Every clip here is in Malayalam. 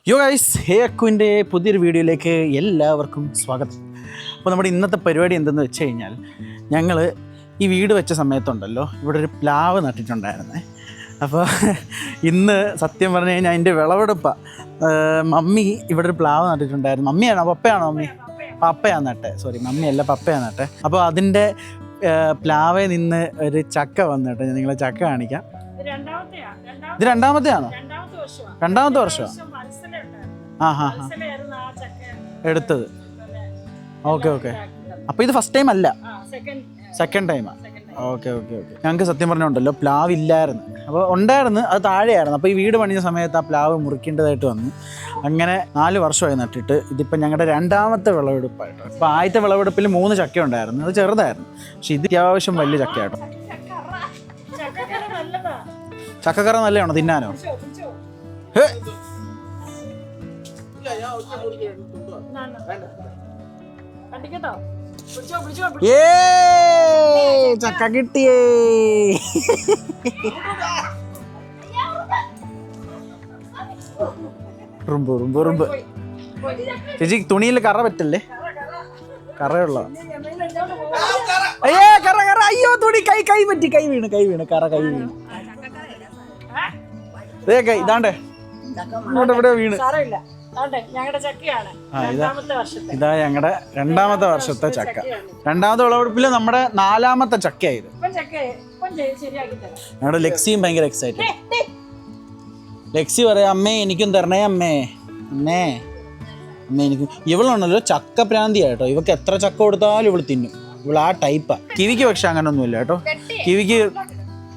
യോ ഗൈസ്, ഹേ അക്കുവിൻ്റെ പുതിയൊരു വീഡിയോയിലേക്ക് എല്ലാവർക്കും സ്വാഗതം. അപ്പോൾ നമ്മുടെ ഇന്നത്തെ പരിപാടി എന്തെന്ന് വെച്ച് കഴിഞ്ഞാൽ, ഞങ്ങൾ ഈ വീട് വെച്ച സമയത്തുണ്ടല്ലോ ഇവിടെ ഒരു പ്ലാവ് നട്ടിട്ടുണ്ടായിരുന്നേ. അപ്പോൾ ഇന്ന് സത്യം പറഞ്ഞു കഴിഞ്ഞാൽ അതിൻ്റെ വിളവെടുപ്പാണ്. മമ്മി ഇവിടെ ഒരു പ്ലാവ് നട്ടിട്ടുണ്ടായിരുന്നു. മമ്മിയാണോ പപ്പയാണോ? Mummy പപ്പയാണ് നട്ടെ, sorry മമ്മിയല്ല പപ്പയാണ് നട്ടെ. അപ്പോൾ അതിൻ്റെ പ്ലാവേ നിന്ന് ഒരു ചക്ക വന്നിട്ട് ഞാൻ നിങ്ങളെ ചക്ക കാണിക്കാം. ഇത് രണ്ടാമത്തെയാണോ? രണ്ടാമത്തെ വർഷമാണ് എടുത്തത്. Okay okay. അപ്പോൾ ഇത് ഫസ്റ്റ് ടൈം അല്ല, സെക്കൻഡ് ടൈമാണ്. Okay okay okay. ഞങ്ങൾക്ക് സത്യം പറഞ്ഞുണ്ടല്ലോ പ്ലാവ് ഇല്ലായിരുന്നു. അപ്പോൾ ഉണ്ടായിരുന്നു, അത് താഴെയായിരുന്നു. അപ്പോൾ ഈ വീട് പണിഞ്ഞ സമയത്ത് ആ പ്ലാവ് മുറിക്കേണ്ടതായിട്ട് വന്നു. അങ്ങനെ 4 വർഷമായി നട്ടിട്ട്. ഇതിപ്പോൾ ഞങ്ങളുടെ രണ്ടാമത്തെ വിളവെടുപ്പായിട്ട്. അപ്പോൾ ആദ്യത്തെ വിളവെടുപ്പിൽ 3 ചക്ക ഉണ്ടായിരുന്നു, അത് ചെറുതായിരുന്നു. പക്ഷെ ഇത് അത്യാവശ്യം വലിയ ചക്കയാട്ടോ. ചക്കക്കറ നല്ലതാണോ തിന്നാനോ? ചക്ക കിട്ടിയേ. റുമ്പ് റുമ്പ് റുമ്പ്. ചേച്ചി തുണിയിൽ കറ പറ്റല്ലേ? കറയുള്ള അയ്യോ കറ കറ. അയ്യോ തുണി കൈ പറ്റി, കൈ വീണ് കറ കൈ വീണ്. ഇതാണ്ടേ ഇങ്ങോട്ട് ഇവിടെ വീണ്. ഇതാ ഞങ്ങളുടെ രണ്ടാമത്തെ വർഷത്തെ ചക്ക. രണ്ടാമത്തെ വിളവെടുപ്പില് നമ്മുടെ 4ാമത്തെ ചക്കയായത്. ഞങ്ങളുടെ ലെക്സിയും ഭയങ്കര എക്സൈറ്റഡ്. ലെക്സി പറയാം, അമ്മേ എനിക്കും തരണേ അമ്മേ, അമ്മേ അമ്മേ എനിക്കും. ഇവളാണല്ലോ ചക്ക പ്രാന്തിയാട്ടോ. ഇവക്ക് എത്ര ചക്ക കൊടുത്താലും ഇവള് തിന്നും. ഇവൾ ആ ടൈപ്പാ. കിവിക്ക് പക്ഷെ അങ്ങനൊന്നുമില്ല കേട്ടോ. കിവിക്ക്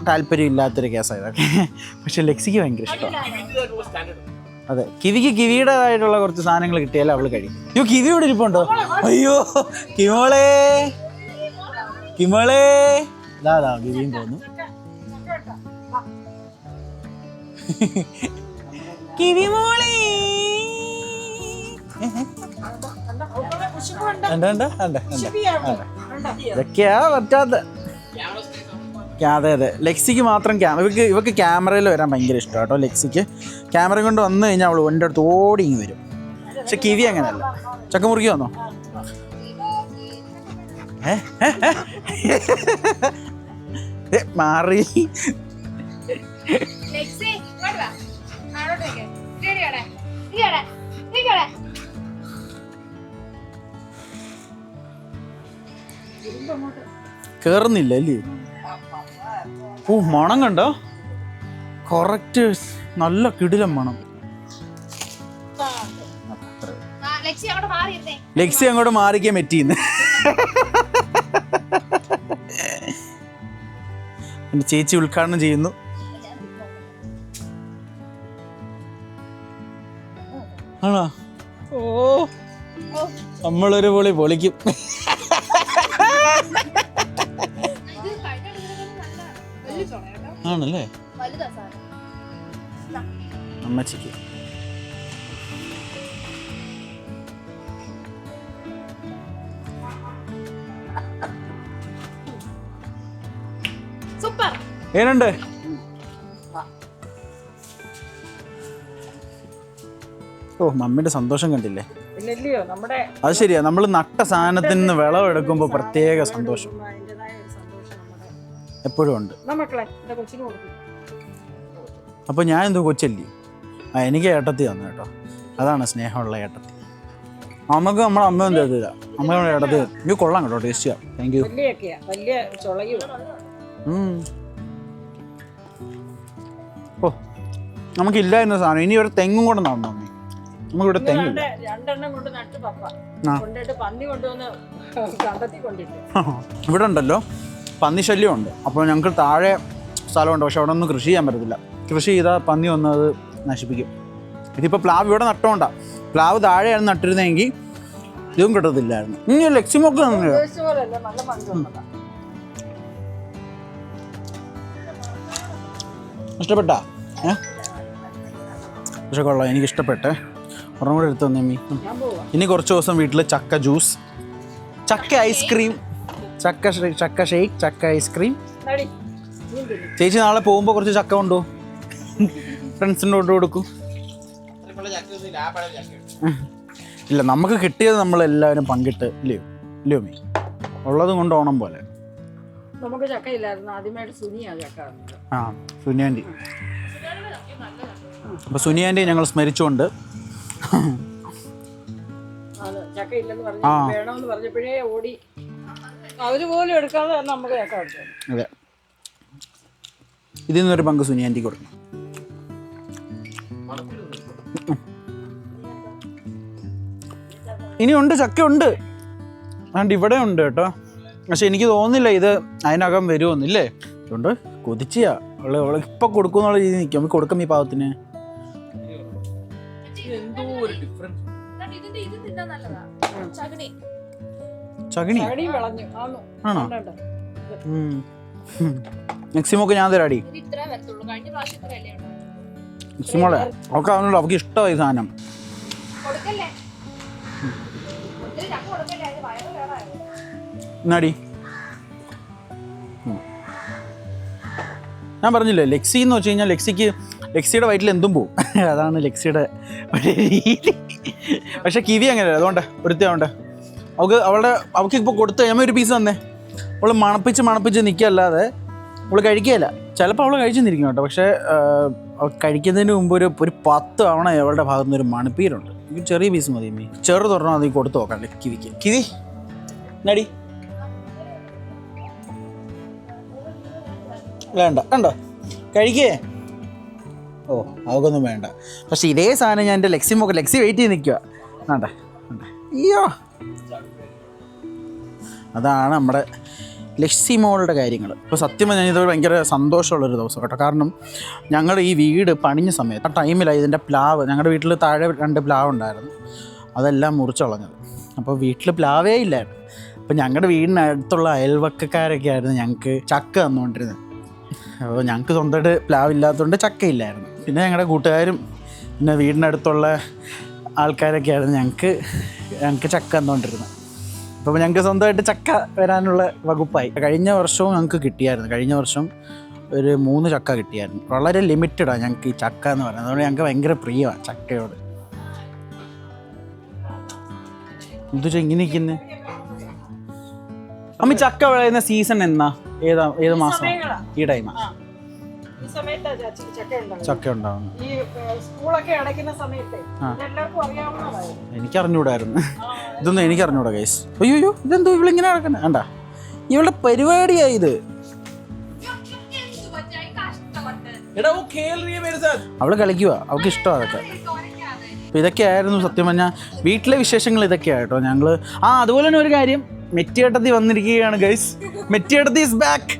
താല്പര്യം ഇല്ലാത്തൊരു കേസായതൊക്കെ. പക്ഷെ ലെക്സിക്ക് ഭയങ്കര ഇഷ്ടമാണ്. അതെ, കിവിക്ക് കിവിയുടേതായിട്ടുള്ള കുറച്ച് സാധനങ്ങൾ കിട്ടിയാലും അവള് കഴിക്കും. അയ്യോ കിവി ഇവിടെ ഇരിപ്പുണ്ടോ? അയ്യോ കിമോളേ കിമോളേ. ഇതാ കിവിയും തോന്നുന്നു. കിവി മോളി ഇതൊക്കെയാ പറ്റാത്ത. അതെ അതെ, ലെക്സിക്ക് മാത്രം ഇവക്ക് ക്യാമറയിൽ വരാൻ ഭയങ്കര ഇഷ്ടം കേട്ടോ. ലെക്സിക്ക് ക്യാമറ കൊണ്ട് വന്നു കഴിഞ്ഞാൽ അവൾ എൻ്റെ അടുത്ത് ഓടി വരും. പക്ഷെ കിവി അങ്ങനെയല്ല. ചക്ക മുറുക്കി വന്നോ? മാറി. കേറുന്നില്ല അല്ലേ? ഓ മണം കണ്ടോ? കറക്റ്റ് നല്ല കിടിലം മണം. ലെക്സി അങ്ങോട്ട് മാറിക്കാൻ പറ്റിയെന്ന്. എൻ്റെ ചേച്ചി ഉദ്ഘാടനം ചെയ്യുന്നു. ആണോ? ഓ നമ്മളൊരു പൊളിക്കും. ആണല്ലേ? അമ്മച്ചിക്ക് ഏനുണ്ട്? ഓ മമ്മിയുടെ സന്തോഷം കണ്ടില്ലേ? അത് ശരിയാ, നമ്മൾ നട്ട സാധനത്തിൽ നിന്ന് വിളവെടുക്കുമ്പോൾ പ്രത്യേക സന്തോഷം എപ്പോഴും ഉണ്ട്. അപ്പോൾ ഞാൻ എന്തോ കൊച്ചല്ലേ? എനിക്ക് ഏട്ടത്തി തന്നു കേട്ടോ. അതാണ് സ്നേഹമുള്ള ഏട്ടത്തി. നമുക്ക് നമ്മളെ അമ്മ ഒന്നും തരത്തില്ല. അമ്മയുടെ ഏട്ടത്തി ഇത് കൊള്ളാം കേട്ടോ, ടേസ്റ്റിയാ. Thank you. ഓ നമുക്കില്ലായിരുന്ന സാധനം. ഇനി ഒരു തെങ്ങും കൂടെ നടന്നു. നമുക്കിവിടെ തെങ്ങില്ല. ഇവിടെ ഉണ്ടല്ലോ പന്നി ശല്യമുണ്ട്. അപ്പോൾ ഞങ്ങൾക്ക് താഴെ സ്ഥലമുണ്ട്, പക്ഷെ അവിടെ ഒന്നും കൃഷി ചെയ്യാൻ പറ്റത്തില്ല. കൃഷി ചെയ്താൽ പന്നി വന്ന് അത് നശിപ്പിക്കും. ഇതിപ്പോൾ പ്ലാവ് ഇവിടെ നട്ടോണ്ടാണ്. പ്ലാവ് താഴെയാണ് നട്ടിരുന്നെങ്കിൽ ഇതും കിട്ടത്തില്ലായിരുന്നു. ഇനി ലക്ഷ്യമൊക്കെ ഇഷ്ടപ്പെട്ടാ? പക്ഷെ കൊള്ളാം, എനിക്ക് ഇഷ്ടപ്പെട്ടെ. ഒരെണ്ണം കൂടെ എടുത്തു തന്നേമ്മി. ഇനി കുറച്ച് ദിവസം വീട്ടിൽ ചക്ക ജ്യൂസ്, ചക്ക ഐസ്ക്രീം, ചക്ക ഷേക്ക്, ചക്ക ഐസ്ക്രീം. ചേച്ചി നാളെ പോകുമ്പോൾ കുറച്ച് ചക്ക കൊണ്ടുപോകും, ഫ്രണ്ട്സിൻ്റെ കൊണ്ട് കൊടുക്കും. ഇല്ല, നമുക്ക് കിട്ടിയത് നമ്മളെല്ലാവരും പങ്കിട്ട് ഇല്ലയോ ഇല്ലയോ മീ ഉള്ളതും കൊണ്ട് ഓണം പോലെ. നമുക്ക് ചക്കയില്ലായിരുന്നു, ആദ്യമായിട്ട് സുനിയാണ് ചക്ക. ആ, സുനിയാൻറ്റി. അപ്പോൾ സുനിയാൻറ്റി ഞങ്ങൾ സ്മരിച്ചുകൊണ്ട് ചക്കയില്ലെന്ന് പറഞ്ഞു വേണമെന്ന് പറഞ്ഞപ്പോഴേ ഓടി അവര് പോലും എടുക്കാതെ നമുക്ക് ചക്ക എടുത്തു. അതെ, ഇതിൽ നിന്നൊരു പങ്ക് സുനിയാൻറ്റി കൊടുക്കണം. ഇനിയുണ്ട്, ചക്കയുണ്ട്, അതുകൊണ്ട് ഇവിടെ ഉണ്ട് കേട്ടോ. പക്ഷെ എനിക്ക് തോന്നുന്നില്ല ഇത് അതിനകം വരുമെന്നില്ലേ. അതുകൊണ്ട് കൊതിച്ചാ അവള് ഇപ്പം കൊടുക്കുന്നുള്ള രീതി നിൽക്കും. നമുക്ക് കൊടുക്കും ഈ പാവത്തിന്. ചകിണി ആണോ? മെക്സിമോക്ക് ഞാൻ തരാടി. മെക്സിമോളെ അവൾക്ക് അവനോട് അവൾക്ക് ഇഷ്ടമായി സാധനം. എന്നാടി ഞാൻ പറഞ്ഞില്ലേ, ലെക്സി എന്ന് വെച്ച് കഴിഞ്ഞാൽ ലെക്സിയുടെ വയറ്റിൽ എന്തും പോവും. അതാണ് ലെക്സിയുടെ ഒരു രീതി. പക്ഷെ കിവി അങ്ങനെയല്ല. അതുകൊണ്ട് ഒരുത്തയുണ്ട് അവൾക്ക് ഇപ്പോൾ കൊടുത്ത് കഴിയുമ്പോൾ ഒരു പീസ് തന്നേ. അവൾ മണപ്പിച്ച് നിൽക്കല്ലാതെ അവൾ കഴിക്കുകയില്ല. ചിലപ്പോൾ അവൾ കഴിച്ചെന്നിരിക്കും കേട്ടോ. പക്ഷേ കഴിക്കുന്നതിന് മുമ്പ് ഒരു 10 തവണ അവളുടെ ഭാഗത്തു നിന്ന് ഒരു മണപ്പീരുണ്ട്. എനിക്ക് ചെറിയ പീസ് മതി മീ. ചെറു തുറന്നാൽ അത് കൊടുത്ത് നോക്കണ്ടേ കിവിക്ക്. കിവി നടി വേണ്ട, കണ്ടോ കഴിക്കേ. ഓ അവക്കൊന്നും വേണ്ട. പക്ഷെ ഇതേ സാധനം ഞാൻ എൻ്റെ ലെക്സി വെയിറ്റ് ചെയ്ത് നിൽക്കുക. വേണ്ട അയ്യോ, അതാണ് നമ്മുടെ ലെക്സിമോളുടെ കാര്യങ്ങൾ. ഇപ്പോൾ സത്യം പറഞ്ഞാൽ ഇത് ഭയങ്കര സന്തോഷമുള്ളൊരു ദിവസം കേട്ടോ. കാരണം ഞങ്ങളുടെ ഈ വീട് പണിഞ്ഞ സമയത്ത് ആ ടൈമിലായി ഇതിൻ്റെ പ്ലാവ്, ഞങ്ങളുടെ വീട്ടിൽ താഴെ 2 പ്ലാവ് ഉണ്ടായിരുന്നു, അതെല്ലാം മുറിച്ചളഞ്ഞത്. അപ്പോൾ വീട്ടിൽ പ്ലാവേ ഇല്ലായിരുന്നു. അപ്പോൾ ഞങ്ങളുടെ വീടിനടുത്തുള്ള അയൽവക്കക്കാരൊക്കെ ആയിരുന്നു ഞങ്ങൾക്ക് ചക്ക തന്നുകൊണ്ടിരുന്നത്. അപ്പോൾ ഞങ്ങൾക്ക് സ്വന്തമായിട്ട് പ്ലാവില്ലാത്തതുകൊണ്ട് ചക്കയില്ലായിരുന്നു. പിന്നെ ഞങ്ങളുടെ കൂട്ടുകാരും പിന്നെ വീടിനടുത്തുള്ള ആൾക്കാരൊക്കെ ആയിരുന്നു ഞങ്ങൾക്ക് ചക്ക തന്നുകൊണ്ടിരുന്നത്. അപ്പോൾ ഞങ്ങൾക്ക് സ്വന്തമായിട്ട് ചക്ക വരാനുള്ള വകുപ്പായി. കഴിഞ്ഞ വർഷവും ഞങ്ങൾക്ക് കിട്ടിയായിരുന്നു. കഴിഞ്ഞ വർഷം ഒരു 3 ചക്ക കിട്ടിയായിരുന്നു. വളരെ ലിമിറ്റഡാണ് ഞങ്ങൾക്ക് ഈ ചക്ക എന്ന് പറയുന്നത്. അതുകൊണ്ട് ഞങ്ങൾക്ക് ഭയങ്കര പ്രിയമാണ് ചക്കയോട്. എന്തുവെച്ചാൽ ഇങ്ങനെ ഇരിക്കുന്നത് അമ്മ. ചക്ക വിളയുന്ന സീസൺ എന്നാ? ഏത് മാസം? ഈ ടൈമാ ചക്ക ഉണ്ടാവുന്നു. എനിക്കറിഞ്ഞൂടായിരുന്നു ഇതൊന്നും. എനിക്കറിഞ്ഞൂടാ ഗൈസ്. അയ്യോ ഇതെന്തോ ഇവളിങ്ങനെ നടക്കുന്നത് കണ്ടാ? ഇവളുടെ പരിപാടിയായി ഇത്. അവള് കളിക്കുക, അവൾക്ക് ഇഷ്ടമാണ് അതൊക്കെ. അപ്പോൾ ഇതൊക്കെയായിരുന്നു സത്യം പറഞ്ഞാൽ വീട്ടിലെ വിശേഷങ്ങൾ ഇതൊക്കെയായിട്ടോ. ഞങ്ങൾ അതുപോലെ തന്നെ ഒരു കാര്യം, മെറ്റിയേട്ടത്തി വന്നിരിക്കുകയാണ് ഗൈസ്. മെറ്റിയേട്ടത്തി is back.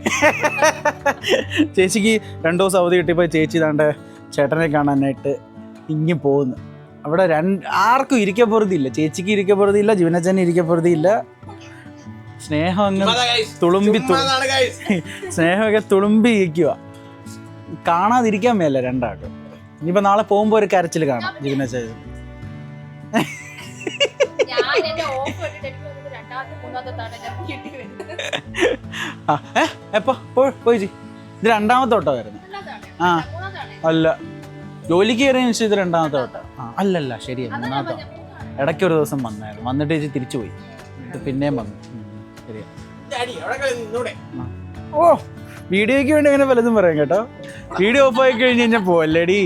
ചേച്ചിക്ക് 2 ദിവസം അവധി കിട്ടിയപ്പോൾ ചേച്ചി താണ്ട് ചേട്ടനെ കാണാനായിട്ട് ഇങ്ങനെ പോകുന്നു. അവിടെ ആർക്കും ഇരിക്കപ്പുറതിയില്ല. ചേച്ചിക്ക് ഇരിക്കപ്പുറതിയില്ല, ജീവനച്ചന് ഇരിക്കപ്പുറതിയില്ല. സ്നേഹം അങ്ങ് സ്നേഹമൊക്കെ തുളുമ്പി ഇരിക്കുക. കാണാതിരിക്കാൻ മേല രണ്ടാൾക്കും. ഇനിയിപ്പോൾ നാളെ പോകുമ്പോൾ ഒരു കരച്ചിൽ കാണാം ജീവനച്ച. എപ്പോ പോയി? ഇത് 2ാമത്തെ വട്ടം വരുന്നത്. ആ അല്ല, ജോലിക്ക് കയറിയ നിശ്ചയം ഇത് 2ാമത്തെ വട്ടം. അല്ലല്ല ശരിയാണ്, 3ാമത്തെ. ഇടയ്ക്ക് ഒരു ദിവസം വന്നായിരുന്നു. വന്നിട്ട് ചേച്ചി തിരിച്ചു പോയി. പിന്നെയും വന്നു. ശരിയാ. ഓ വീഡിയോയ്ക്ക് വേണ്ടി അങ്ങനെ പലതും പറയാം കേട്ടോ. വീഡിയോ ഓഫ് ആയി കഴിഞ്ഞ് കഴിഞ്ഞാൽ പോവല്ലേടി.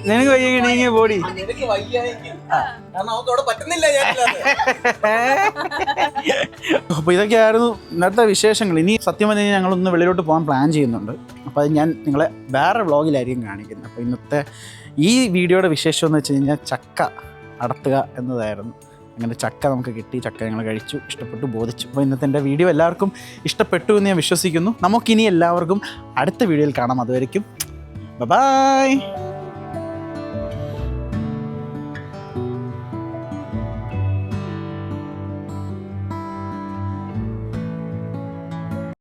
നിനക്ക് വയ്യെങ്കിൽ പോടി. അപ്പോൾ ഇതൊക്കെയായിരുന്നു ഇന്നത്തെ വിശേഷങ്ങൾ. ഇനി സത്യം പറഞ്ഞാൽ ഞങ്ങളൊന്ന് വെളിയിലോട്ട് പോകാൻ പ്ലാൻ ചെയ്യുന്നുണ്ട്. അപ്പോൾ അത് ഞാൻ നിങ്ങളെ വേറെ വ്ളോഗിലായിരിക്കും കാണിക്കുന്നത്. അപ്പോൾ ഇന്നത്തെ ഈ വീഡിയോയുടെ വിശേഷം എന്ന് വെച്ച് കഴിഞ്ഞാൽ ചക്ക അടത്തുക എന്നതായിരുന്നു. അങ്ങനെ ചക്ക നമുക്ക് കിട്ടി. ചക്ക ഞങ്ങൾ കഴിച്ചു, ഇഷ്ടപ്പെട്ടു, ബോധിച്ചു. അപ്പോൾ ഇന്നത്തെ എൻ്റെ വീഡിയോ എല്ലാവർക്കും ഇഷ്ടപ്പെട്ടു എന്ന് ഞാൻ വിശ്വസിക്കുന്നു. നമുക്കിനി എല്ലാവർക്കും അടുത്ത വീഡിയോയിൽ കാണാം. അതുവരെയ്ക്കും ബൈ.